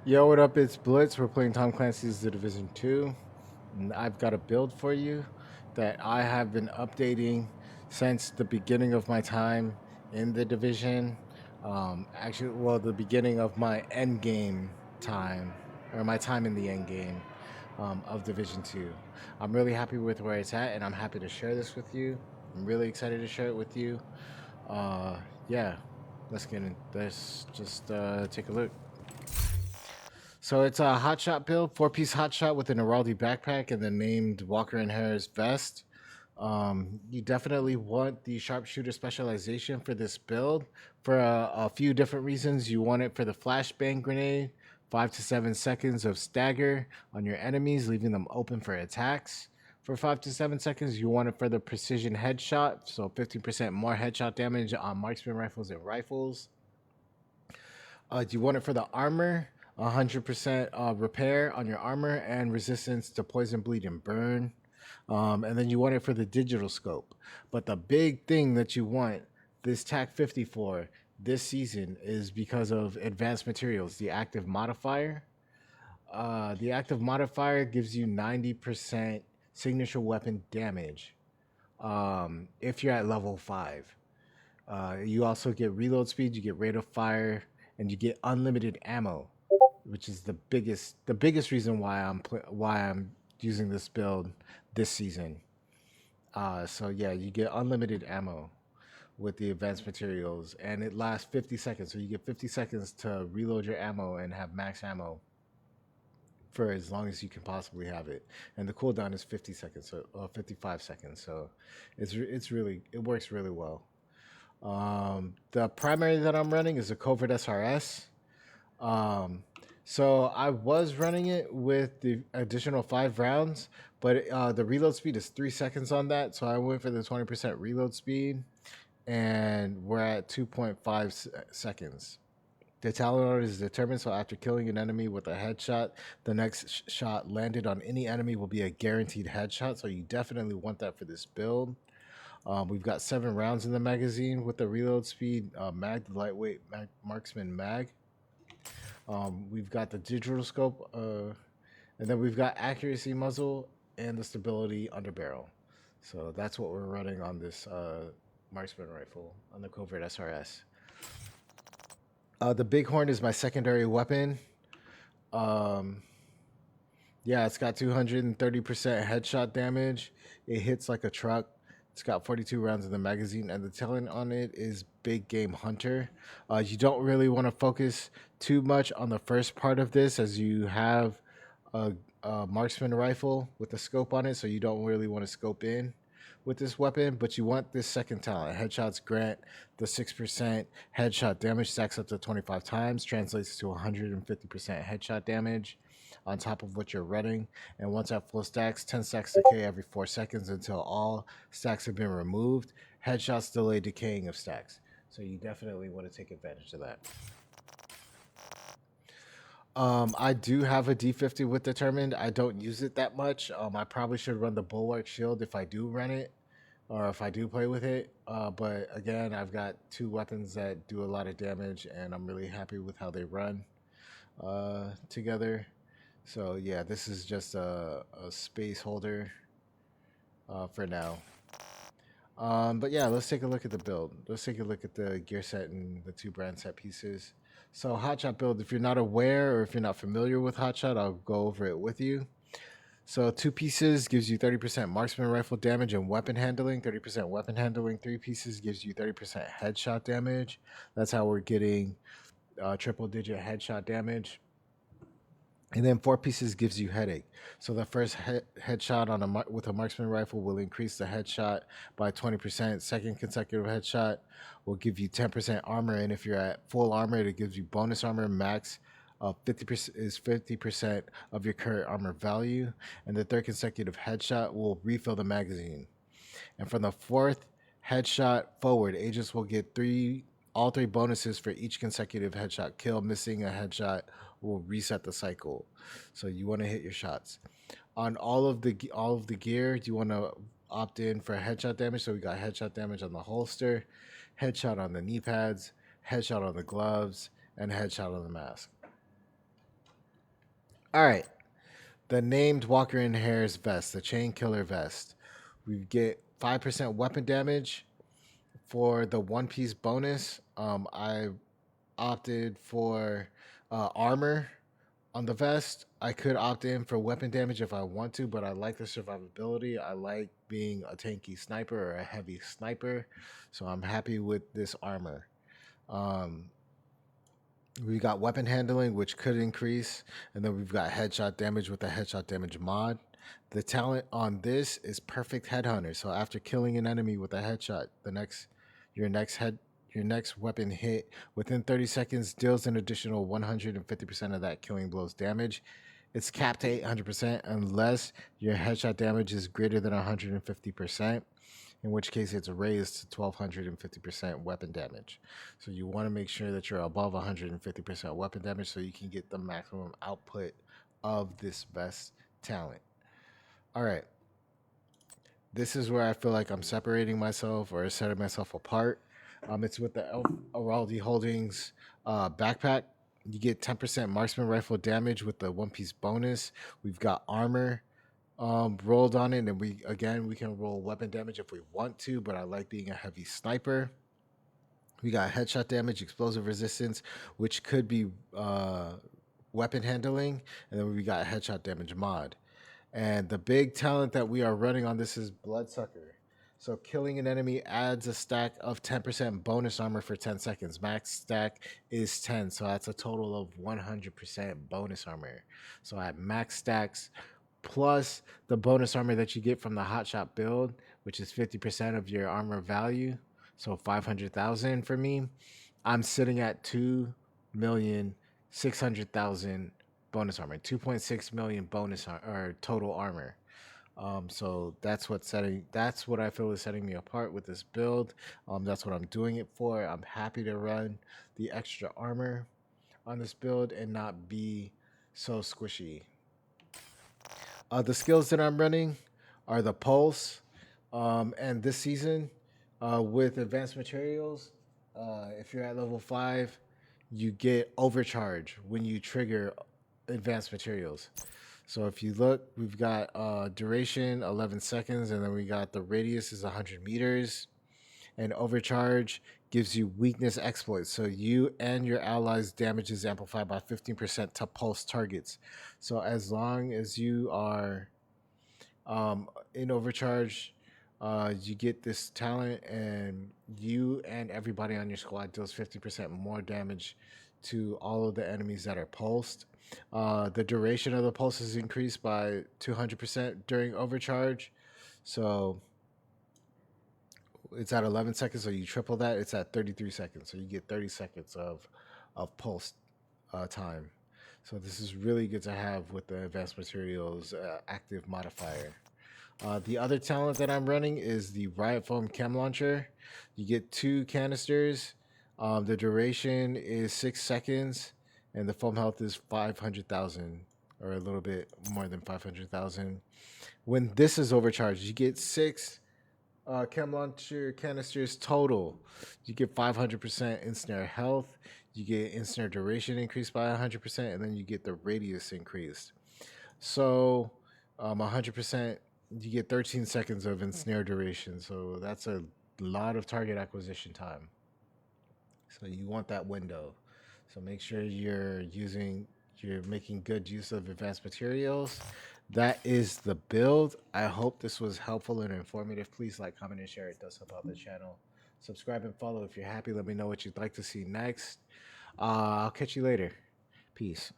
Yo, what up? It's Blitz. We're playing Tom Clancy's The Division 2. And I've got a build for you that I have been updating since the beginning of my time in the division. The beginning of my end game time, or my time in the end game of Division 2. I'm really happy with where it's at, and I'm happy to share this with you. I'm really excited to share it with you. Uh, yeah, let's get in. Let's just take a look. So it's a hotshot build, four-piece hotshot with an Araldi backpack and the named Walker and Harris vest. You definitely want the sharpshooter specialization for this build for a few different reasons. You want it for the flashbang grenade, 5 to 7 seconds of stagger on your enemies, leaving them open for attacks. For 5 to 7 seconds, you want it for the precision headshot, so 15% more headshot damage on marksman rifles and rifles. You want it for the armor, 100% repair on your armor and resistance to poison, bleed, and burn. And then you want it for the digital scope. But the big thing that you want this TAC 50 for this season is because of advanced materials, the active modifier. The active modifier gives you 90% signature weapon damage if you're at level 5. You also get reload speed, you get rate of fire, and you get unlimited ammo, which is the biggest reason why I'm using this build this season. So yeah, you get unlimited ammo with the advanced materials, and it lasts 50 seconds. So you get 50 seconds to reload your ammo and have max ammo for as long as you can possibly have it. And the cooldown is 50 seconds, so 55 seconds. So it works really well. The primary that I'm running is a Covert SRS. Um, so I was running it with the additional 5 rounds, but the reload speed is 3 seconds on that. So I went for the 20% reload speed, and we're at 2.5 seconds. The talent order is determined, so after killing an enemy with a headshot, the next shot landed on any enemy will be a guaranteed headshot. So you definitely want that for this build. We've got 7 rounds in the magazine with the reload speed, the lightweight marksman mag. We've got the digital scope, and then we've got accuracy muzzle and the stability under barrel. So that's what we're running on this marksman rifle on the Covert SRS. The Bighorn is my secondary weapon. Um, yeah, it's got 230% headshot damage. It hits like a truck. It's got 42 rounds in the magazine, and the talent on it is Big Game Hunter. You don't really want to focus too much on the first part of this, as you have a marksman rifle with a scope on it, so you don't really want to scope in with this weapon. But you want this second talent. Headshots grant the 6% headshot damage, stacks up to 25 times, translates to 150% headshot damage on top of what you're running. And once at full stacks, 10 stacks decay every 4 seconds until all stacks have been removed. Headshots delay decaying of stacks. So you definitely want to take advantage of that. I do have a D50 with Determined. I don't use it that much. I probably should run the Bulwark Shield if I do run it or if I do play with it. But again, I've got 2 weapons that do a lot of damage, and I'm really happy with how they run together. So yeah, this is just a space holder for now. But yeah, let's take a look at the build. Let's take a look at the gear set and the 2 brand set pieces. So hotshot build, if you're not aware or if you're not familiar with hotshot, I'll go over it with you. So 2 pieces gives you 30% marksman rifle damage and weapon handling, 30% weapon handling. 3 pieces gives you 30% headshot damage. That's how we're getting triple digit headshot damage. And then 4 pieces gives you headache. So the first headshot on with a marksman rifle will increase the headshot by 20%. Second consecutive headshot will give you 10% armor, and if you're at full armor, it gives you bonus armor. Max 50% is 50% of your current armor value. And the third consecutive headshot will refill the magazine. And from the fourth headshot forward, agents will get all 3 bonuses for each consecutive headshot kill. Missing a headshot will reset the cycle. So you want to hit your shots. On all of the gear, you want to opt in for headshot damage. So we got headshot damage on the holster, headshot on the knee pads, headshot on the gloves, and headshot on the mask. All right. The named Walker and Harris vest, the Chain Killer vest. We get 5% weapon damage for the one piece bonus. I opted for armor on the vest. I could opt in for weapon damage if I want to, but I like the survivability. I like being a tanky sniper or a heavy sniper, so I'm happy with this armor. Um, we got weapon handling, which could increase, and then we've got headshot damage with the headshot damage mod. The talent on this is perfect headhunter. So after killing an enemy with a headshot, your next head your next weapon hit within 30 seconds deals an additional 150% of that killing blow's damage. It's capped to 800% unless your headshot damage is greater than 150%, in which case it's raised to 1250% weapon damage. So you want to make sure that you're above 150% weapon damage so you can get the maximum output of this vest talent. All right. This is where I feel like I'm separating myself or setting myself apart. It's with the Araldi Holdings backpack. You get 10% marksman rifle damage with the one piece bonus. We've got armor rolled on it, and we can roll weapon damage if we want to, but I like being a heavy sniper. We got headshot damage, explosive resistance, which could be weapon handling, and then we got headshot damage mod. And the big talent that we are running on this is Bloodsucker. So killing an enemy adds a stack of 10% bonus armor for 10 seconds. Max stack is 10, so that's a total of 100% bonus armor. So at max stacks plus the bonus armor that you get from the hotshot build, which is 50% of your armor value, so 500,000 for me, I'm sitting at 2,600,000 bonus armor, 2.6 million or total armor. So that's what I feel is setting me apart with this build. That's what I'm doing it for. I'm happy to run the extra armor on this build and not be so squishy. The skills that I'm running are the pulse, and this season with advanced materials, if you're at level 5, you get overcharge when you trigger advanced materials. So if you look, we've got duration 11 seconds, and then we got the radius is 100 meters, and overcharge gives you weakness exploits. So you and your allies' damage is amplified by 15% to pulse targets. So as long as you are in overcharge, you get this talent, and you and everybody on your squad deals 50% more damage to all of the enemies that are pulsed. The duration of the pulse is increased by 200% during overcharge. So it's at 11 seconds, so you triple that. It's at 33 seconds, so you get 30 seconds of pulse time. So this is really good to have with the advanced materials active modifier. The other talent that I'm running is the Riot Foam Chem Launcher. You get 2 canisters. The duration is 6 seconds, and the foam health is 500,000, or a little bit more than 500,000. When this is overcharged, you get 6 Chem Launcher canisters total. You get 500% ensnare health. You get ensnare duration increased by 100%, and then you get the radius increased. So 100%, you get 13 seconds of ensnare duration. So that's a lot of target acquisition time. So you want that window. So make sure you're making good use of advanced materials. That is the build. I hope this was helpful and informative. Please like, comment, and share. It does help out the channel. Subscribe and follow if you're happy. Let me know what you'd like to see next. I'll catch you later. Peace.